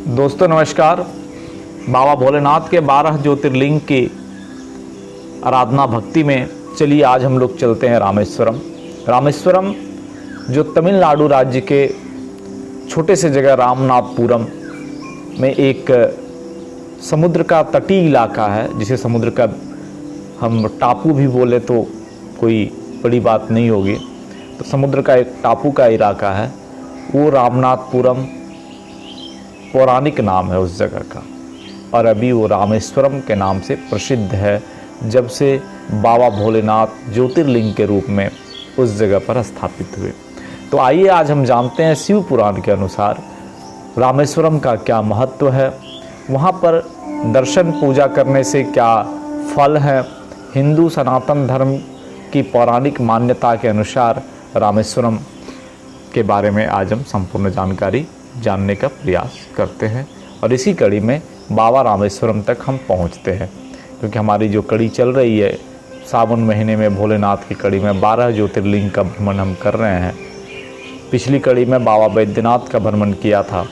दोस्तों नमस्कार। बाबा भोलेनाथ के 12 ज्योतिर्लिंग की आराधना भक्ति में चलिए आज हम लोग चलते हैं रामेश्वरम। रामेश्वरम जो तमिलनाडु राज्य के छोटे से जगह रामनाथपुरम में एक समुद्र का तटीय इलाका है, जिसे समुद्र का हम टापू भी बोले तो कोई बड़ी बात नहीं होगी। तो समुद्र का एक टापू का इलाका है, वो रामनाथपुरम पौराणिक नाम है उस जगह का, और अभी वो रामेश्वरम के नाम से प्रसिद्ध है, जब से बाबा भोलेनाथ ज्योतिर्लिंग के रूप में उस जगह पर स्थापित हुए। तो आइए आज हम जानते हैं शिव पुराण के अनुसार रामेश्वरम का क्या महत्व है, वहाँ पर दर्शन पूजा करने से क्या फल है। हिंदू सनातन धर्म की पौराणिक मान्यता के अनुसार रामेश्वरम के बारे में आज हम संपूर्ण जानकारी जानने का प्रयास करते हैं, और इसी कड़ी में बाबा रामेश्वरम तक हम पहुंचते हैं, क्योंकि हमारी जो कड़ी चल रही है सावन महीने में भोलेनाथ की कड़ी में 12 ज्योतिर्लिंग का भ्रमण हम कर रहे हैं। पिछली कड़ी में बाबा बैद्यनाथ का भ्रमण किया था।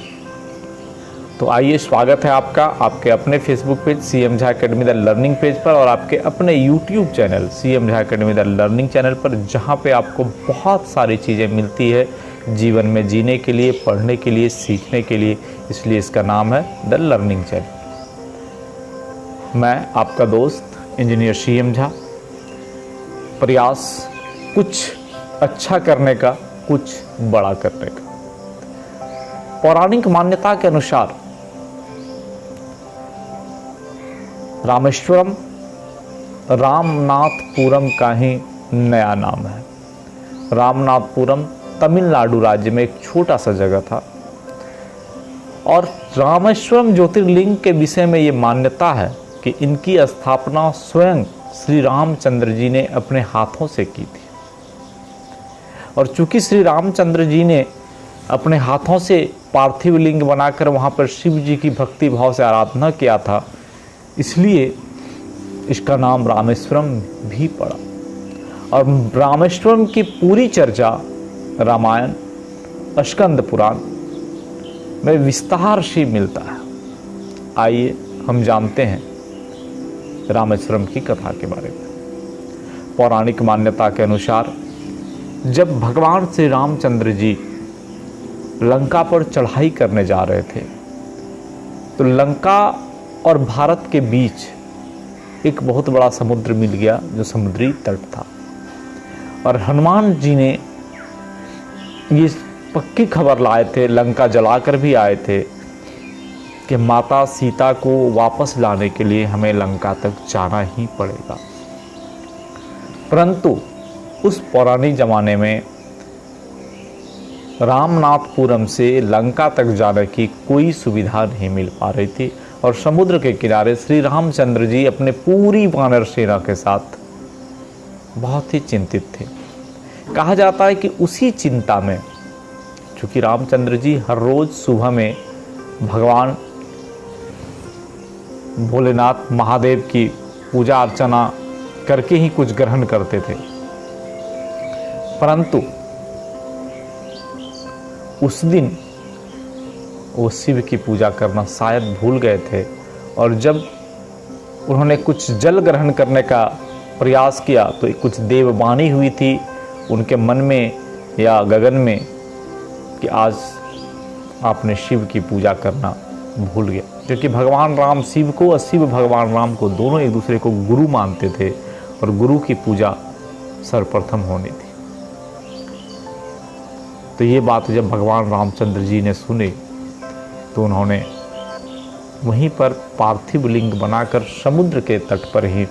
तो आइए, स्वागत है आपका आपके अपने Facebook page CM Jha academy the learning page पर, और आपके अपने YouTube channel CM Jha academy the learning channel पर, जहाँ पे आपको बहुत सारी चीज़ें मिलती है जीवन में जीने के लिए, पढ़ने के लिए, सीखने के लिए। इसलिए इसका नाम है द लर्निंग चैनल। मैं आपका दोस्त इंजीनियर CM झा, प्रयास कुछ अच्छा करने का, कुछ बड़ा करने का। पौराणिक मान्यता के अनुसार रामेश्वरम रामनाथपुरम का ही नया नाम है। रामनाथपुरम तमिलनाडु राज्य में एक छोटा सा जगह था, और रामेश्वरम ज्योतिर्लिंग के विषय में ये मान्यता है कि इनकी स्थापना स्वयं श्री रामचंद्र जी ने अपने हाथों से की थी। और चूंकि श्री रामचंद्र जी ने अपने हाथों से पार्थिव लिंग बनाकर वहाँ पर शिव जी की भक्ति भाव से आराधना किया था, इसलिए इसका नाम रामेश्वरम भी पड़ा। और रामेश्वरम की पूरी चर्चा रामायण, स्कंद पुराण में विस्तार से मिलता है। आइए हम जानते हैं रामेश्वरम की कथा के बारे में। पौराणिक मान्यता के अनुसार जब भगवान श्री रामचंद्र जी लंका पर चढ़ाई करने जा रहे थे, तो लंका और भारत के बीच एक बहुत बड़ा समुद्र मिल गया, जो समुद्री तट था। और हनुमान जी ने ये पक्की खबर लाए थे, लंका जलाकर भी आए थे, कि माता सीता को वापस लाने के लिए हमें लंका तक जाना ही पड़ेगा। परंतु उस पौराणिक जमाने में रामनाथपुरम से लंका तक जाने की कोई सुविधा नहीं मिल पा रही थी, और समुद्र के किनारे श्री रामचंद्र जी अपने पूरी वानर सेना के साथ बहुत ही चिंतित थे। कहा जाता है कि उसी चिंता में, चूँकि रामचंद्र जी हर रोज सुबह में भगवान भोलेनाथ महादेव की पूजा अर्चना करके ही कुछ ग्रहण करते थे, परंतु उस दिन वो शिव की पूजा करना शायद भूल गए थे। और जब उन्होंने कुछ जल ग्रहण करने का प्रयास किया, तो कुछ देववाणी हुई थी उनके मन में या गगन में, कि आज आपने शिव की पूजा करना भूल गया। क्योंकि भगवान राम शिव को और शिव भगवान राम को दोनों एक दूसरे को गुरु मानते थे, और गुरु की पूजा सर्वप्रथम होनी थी। तो ये बात जब भगवान रामचंद्र जी ने सुनी, तो उन्होंने वहीं पर पार्थिव लिंग बनाकर समुद्र के तट पर ही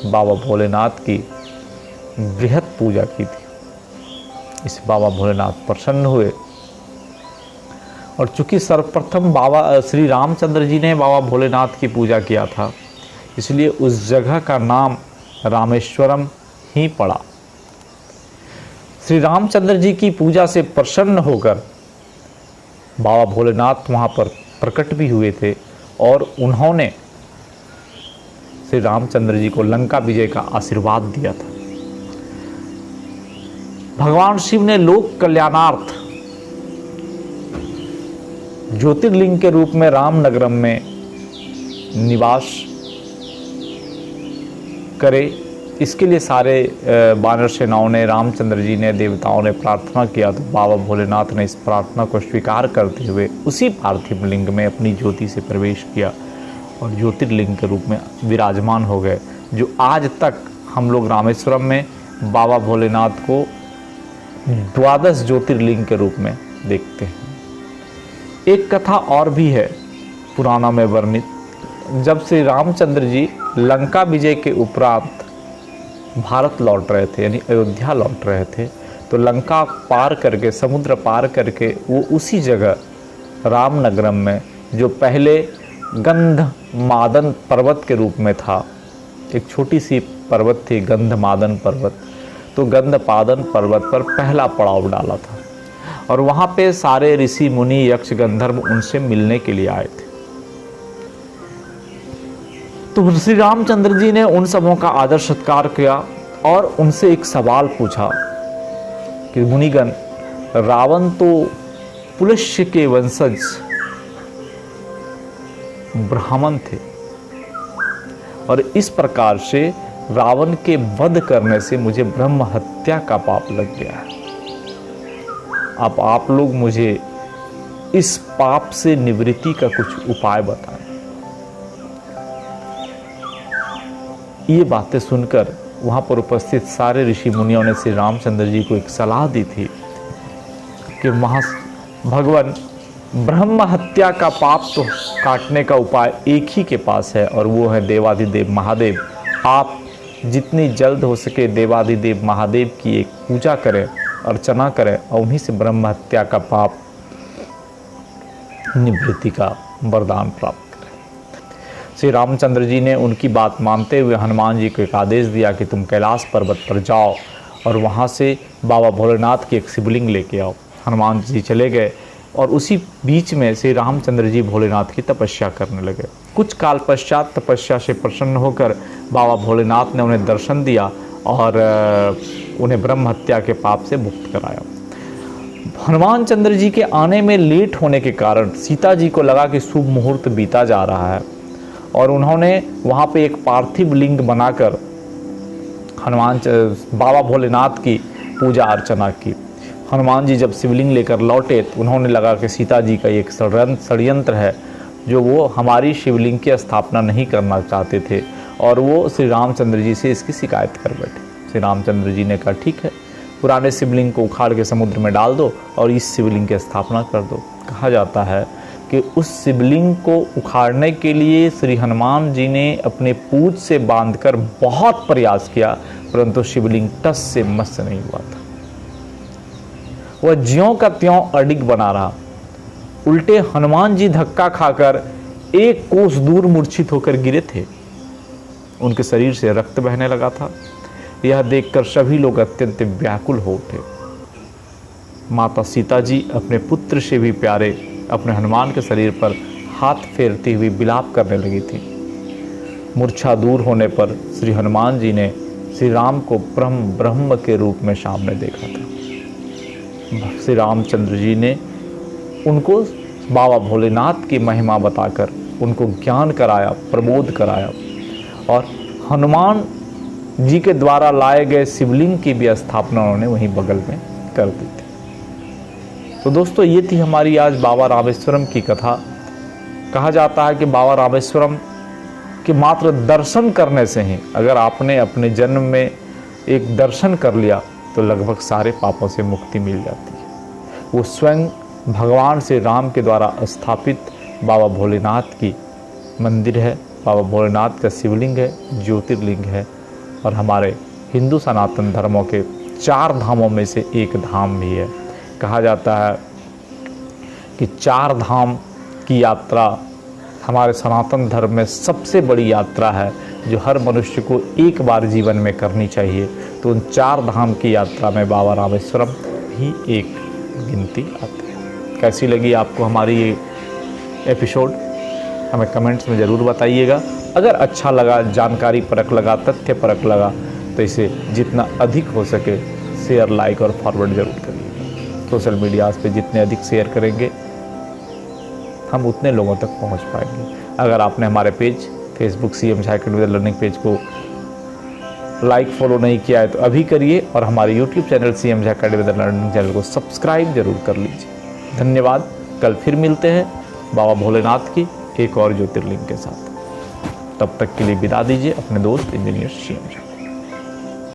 बाबा भोलेनाथ की बृहत पूजा की थी। इस बाबा भोलेनाथ प्रसन्न हुए, और चूंकि सर्वप्रथम बाबा श्री रामचंद्र जी ने बाबा भोलेनाथ की पूजा किया था, इसलिए उस जगह का नाम रामेश्वरम ही पड़ा। श्री रामचंद्र जी की पूजा से प्रसन्न होकर बाबा भोलेनाथ वहाँ पर प्रकट भी हुए थे, और उन्होंने श्री रामचंद्र जी को लंका विजय का आशीर्वाद दिया था। भगवान शिव ने लोक कल्याणार्थ ज्योतिर्लिंग के रूप में रामनगरम में निवास करे, इसके लिए सारे वानर सेनाओं ने, रामचंद्र जी ने, देवताओं ने प्रार्थना किया। तो बाबा भोलेनाथ ने इस प्रार्थना को स्वीकार करते हुए उसी पार्थिव लिंग में अपनी ज्योति से प्रवेश किया और ज्योतिर्लिंग के रूप में विराजमान हो गए, जो आज तक हम लोग रामेश्वरम में बाबा भोलेनाथ को 12 ज्योतिर्लिंग के रूप में देखते हैं। एक कथा और भी है पुराणों में वर्णित। जब श्री रामचंद्र जी लंका विजय के उपरांत भारत लौट रहे थे, यानी अयोध्या लौट रहे थे, तो लंका पार करके, समुद्र पार करके वो उसी जगह रामनगरम में, जो पहले गंधमादन पर्वत के रूप में था, एक छोटी सी पर्वत थी गंधमादन पर्वत, तो गंधमादन पर्वत पर पहला पड़ाव डाला था और वहाँ पे सारे ऋषि मुनि यक्ष गंधर्व उनसे मिलने के लिए आए थे। तो श्री रामचंद्र जी ने उन सबों का आदर सत्कार किया और उनसे एक सवाल पूछा कि मुनिगण, रावण तो पुलस्त्य के वंशज ब्राह्मण थे और इस प्रकार से रावण के वध करने से मुझे ब्रह्म हत्या का पाप लग गया है। अब आप लोग मुझे इस पाप से निवृत्ति का कुछ उपाय बताएं। ये बातें सुनकर वहां पर उपस्थित सारे ऋषि मुनियों ने श्री रामचंद्र जी को एक सलाह दी थी कि भगवान, ब्रह्म हत्या का पाप तो काटने का उपाय एक ही के पास है और वो है देवाधिदेव महादेव। आप जितनी जल्द हो सके देवाधिदेव महादेव की एक पूजा करें, अर्चना करें और उन्हीं से ब्रह्म हत्या का पाप निवृत्ति का वरदान प्राप्त करें। श्री रामचंद्र जी ने उनकी बात मानते हुए हनुमान जी को एक आदेश दिया कि तुम कैलाश पर्वत पर जाओ और वहाँ से बाबा भोलेनाथ की एक शिवलिंग लेके आओ। हनुमान जी चले गए और उसी बीच में श्री रामचंद्र जी भोलेनाथ की तपस्या करने लगे। कुछ काल पश्चात तपस्या से प्रसन्न होकर बाबा भोलेनाथ ने उन्हें दर्शन दिया और उन्हें ब्रह्म हत्या के पाप से मुक्त कराया। हनुमान चंद्र जी के आने में लेट होने के कारण सीता जी को लगा कि शुभ मुहूर्त बीता जा रहा है और उन्होंने वहाँ पे एक पार्थिव लिंग बनाकर बाबा भोलेनाथ की पूजा अर्चना की। हनुमान जी जब शिवलिंग लेकर लौटे तो उन्होंने लगा कि सीता जी का एक षड्यंत्र है, जो वो हमारी शिवलिंग की स्थापना नहीं करना चाहते थे और वो श्री रामचंद्र जी से इसकी शिकायत कर बैठे। श्री रामचंद्र जी ने कहा ठीक है, पुराने शिवलिंग को उखाड़ के समुद्र में डाल दो और इस शिवलिंग की स्थापना कर दो। कहा जाता है कि उस शिवलिंग को उखाड़ने के लिए श्री हनुमान जी ने अपने पूंछ से बांधकर बहुत प्रयास किया, परंतु शिवलिंग टस से मस नहीं हुआ था। वह ज्यों का त्यों अडिग बना रहा। उल्टे हनुमान जी धक्का खाकर एक कोस दूर मूर्छित होकर गिरे थे। उनके शरीर से रक्त बहने लगा था। यह देखकर सभी लोग अत्यंत व्याकुल हो उठे। माता सीता जी अपने पुत्र से भी प्यारे अपने हनुमान के शरीर पर हाथ फेरती हुई विलाप करने लगी थी। मूर्छा दूर होने पर श्री हनुमान जी ने श्री राम को ब्रह्म के रूप में सामने देखा था। श्री रामचंद्र जी ने उनको बाबा भोलेनाथ की महिमा बताकर उनको ज्ञान कराया, प्रबोध कराया और हनुमान जी के द्वारा लाए गए शिवलिंग की भी स्थापना उन्होंने वहीं बगल में कर दी थी। तो दोस्तों, ये थी हमारी आज बाबा रामेश्वरम की कथा। कहा जाता है कि बाबा रामेश्वरम के मात्र दर्शन करने से ही, अगर आपने अपने जन्म में एक दर्शन कर लिया तो लगभग सारे पापों से मुक्ति मिल जाती है। वो स्वयं भगवान श्री राम के द्वारा स्थापित बाबा भोलेनाथ की मंदिर है। बाबा भोलेनाथ का शिवलिंग है, ज्योतिर्लिंग है और हमारे हिंदू सनातन धर्मों के 4 धामों में से एक धाम भी है। कहा जाता है कि 4 धाम की यात्रा हमारे सनातन धर्म में सबसे बड़ी यात्रा है, जो हर मनुष्य को एक बार जीवन में करनी चाहिए। तो उन 4 धाम की यात्रा में बाबा रामेश्वरम भी एक गिनती आती है। कैसी लगी आपको हमारी ये एपिसोड, हमें कमेंट्स में ज़रूर बताइएगा। अगर अच्छा लगा, जानकारी परक लगा, तथ्य परक लगा तो इसे जितना अधिक हो सके शेयर, लाइक और फॉरवर्ड जरूर करिएगा। सोशल मीडियाज़ पे जितने अधिक शेयर करेंगे हम उतने लोगों तक पहुंच पाएंगे। अगर आपने हमारे page Facebook CM Jha academy learning page को लाइक फॉलो नहीं किया है तो अभी करिए, और हमारे YouTube channel CM Jha academy learning channel को सब्सक्राइब जरूर कर लीजिए। धन्यवाद। कल फिर मिलते हैं बाबा भोलेनाथ की एक और ज्योतिर्लिंग के साथ। तब तक के लिए विदा दीजिए अपने दोस्त इंजीनियर CM झा।